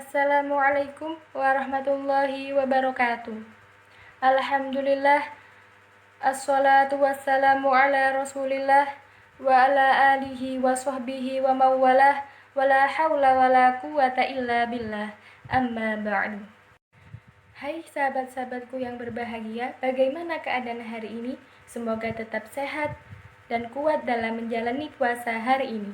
Assalamualaikum warahmatullahi wabarakatuh. Alhamdulillah, assalatu wassalamu ala rasulillah wa ala alihi wa sahbihi wa mawalah wa la hawla wa la quwata illa billah, amma ba'du. Hai sahabat-sahabatku yang berbahagia, bagaimana keadaan hari ini? Semoga tetap sehat dan kuat dalam menjalani puasa hari ini.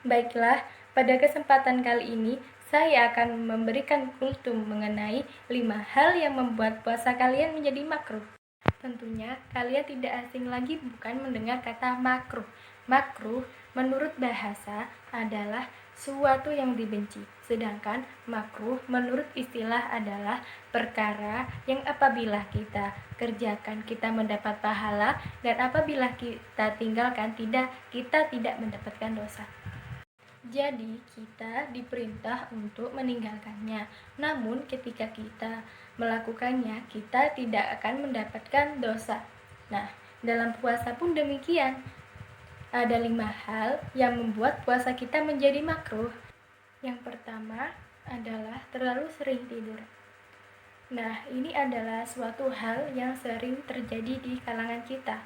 Baiklah, pada kesempatan kali ini saya akan memberikan kultum mengenai 5 hal yang membuat puasa kalian menjadi makruh. Tentunya kalian tidak asing lagi bukan mendengar kata makruh. Makruh menurut bahasa adalah suatu yang dibenci, sedangkan makruh menurut istilah adalah perkara yang apabila kita kerjakan kita mendapat pahala, dan apabila kita tinggalkan kita tidak mendapatkan dosa. Jadi kita diperintah untuk meninggalkannya. Namun ketika kita melakukannya, kita tidak akan mendapatkan dosa. Nah, dalam puasa pun demikian. Ada 5 hal yang membuat puasa kita menjadi makruh. Yang pertama adalah terlalu sering tidur. Nah, ini adalah suatu hal yang sering terjadi di kalangan kita.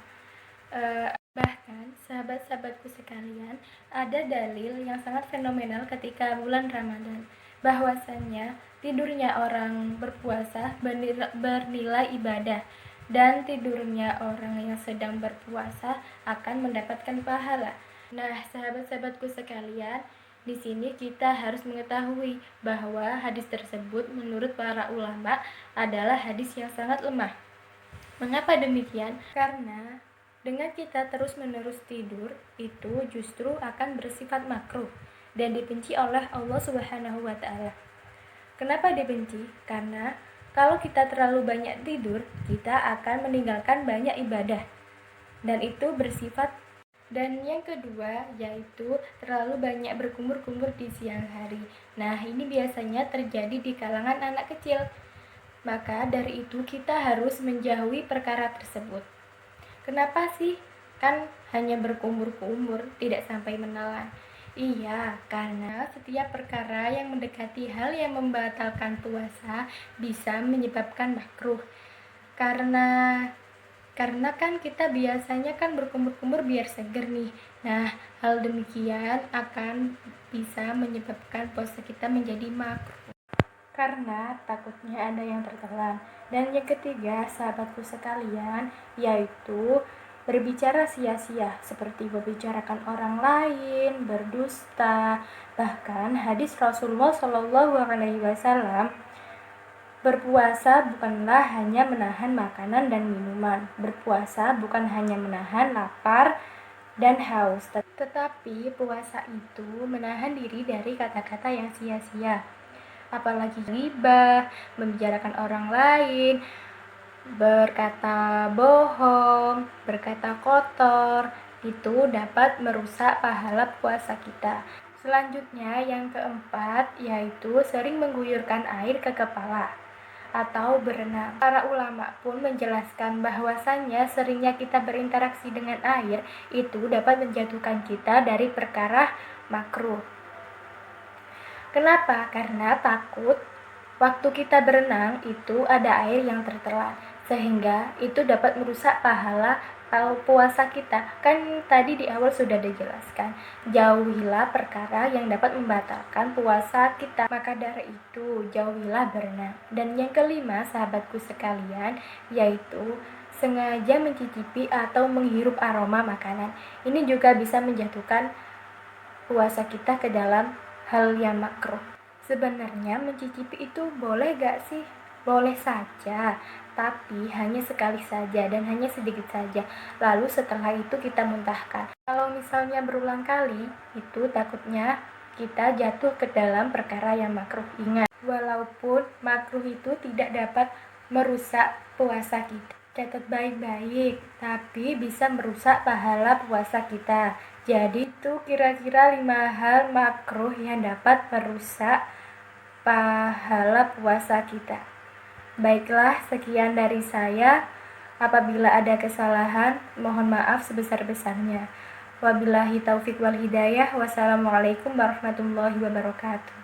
Bahkan sahabat-sahabatku sekalian, ada dalil yang sangat fenomenal ketika bulan Ramadan, bahwasannya tidurnya orang berpuasa bernilai ibadah, dan tidurnya orang yang sedang berpuasa akan mendapatkan pahala. Nah, sahabat-sahabatku sekalian, di sini kita harus mengetahui bahwa hadis tersebut menurut para ulama adalah hadis yang sangat lemah. Mengapa demikian? Karena dengan kita terus-menerus tidur, itu justru akan bersifat makruh dan dibenci oleh Allah Subhanahu wa Ta'ala. Kenapa dibenci? Karena kalau kita terlalu banyak tidur, kita akan meninggalkan banyak ibadah, dan itu bersifat. Dan yang kedua yaitu terlalu banyak berkumur-kumur di siang hari. Nah, ini biasanya terjadi di kalangan anak kecil. Maka dari itu kita harus menjauhi perkara tersebut. Kenapa sih? Kan hanya berkumur-kumur, tidak sampai menelan. Iya, karena setiap perkara yang mendekati hal yang membatalkan puasa bisa menyebabkan makruh. Karena kan kita biasanya kan berkumur-kumur biar seger nih. Nah, hal demikian akan bisa menyebabkan puasa kita menjadi makruh, karena takutnya ada yang tertelan. Dan yang ketiga, sahabatku sekalian, yaitu berbicara sia-sia, seperti membicarakan orang lain, berdusta. Bahkan hadis Rasulullah SAW, berpuasa bukanlah hanya menahan makanan dan minuman. Berpuasa bukan hanya menahan lapar dan haus, tetapi puasa itu menahan diri dari kata-kata yang sia-sia, apalagi ghibah, membicarakan orang lain, berkata bohong, berkata kotor, itu dapat merusak pahala puasa kita. Selanjutnya yang keempat yaitu sering mengguyurkan air ke kepala atau berenang. Para ulama pun menjelaskan bahwasannya seringnya kita berinteraksi dengan air itu dapat menjatuhkan kita dari perkara makruh. Kenapa? Karena takut waktu kita berenang itu ada air yang tertelan, sehingga itu dapat merusak pahala atau puasa kita. Kan tadi di awal sudah dijelaskan, jauhilah perkara yang dapat membatalkan puasa kita. Maka dari itu, jauhilah berenang. Dan yang kelima, sahabatku sekalian, yaitu sengaja mencicipi atau menghirup aroma makanan. Ini juga bisa menjatuhkan puasa kita ke dalam hal yang makruh. Sebenarnya mencicipi itu boleh gak sih? Boleh saja, tapi hanya sekali saja dan hanya sedikit saja. Lalu setelah itu kita muntahkan. Kalau misalnya berulang kali, itu takutnya kita jatuh ke dalam perkara yang makruh. Ingat, walaupun makruh itu tidak dapat merusak puasa kita, catat baik-baik, tapi bisa merusak pahala puasa kita. Jadi itu kira-kira 5 hal makruh yang dapat merusak pahala puasa kita. Baiklah, sekian dari saya. Apabila ada kesalahan, mohon maaf sebesar-besarnya. Wabillahi taufiq wal hidayah. Wassalamualaikum warahmatullahi wabarakatuh.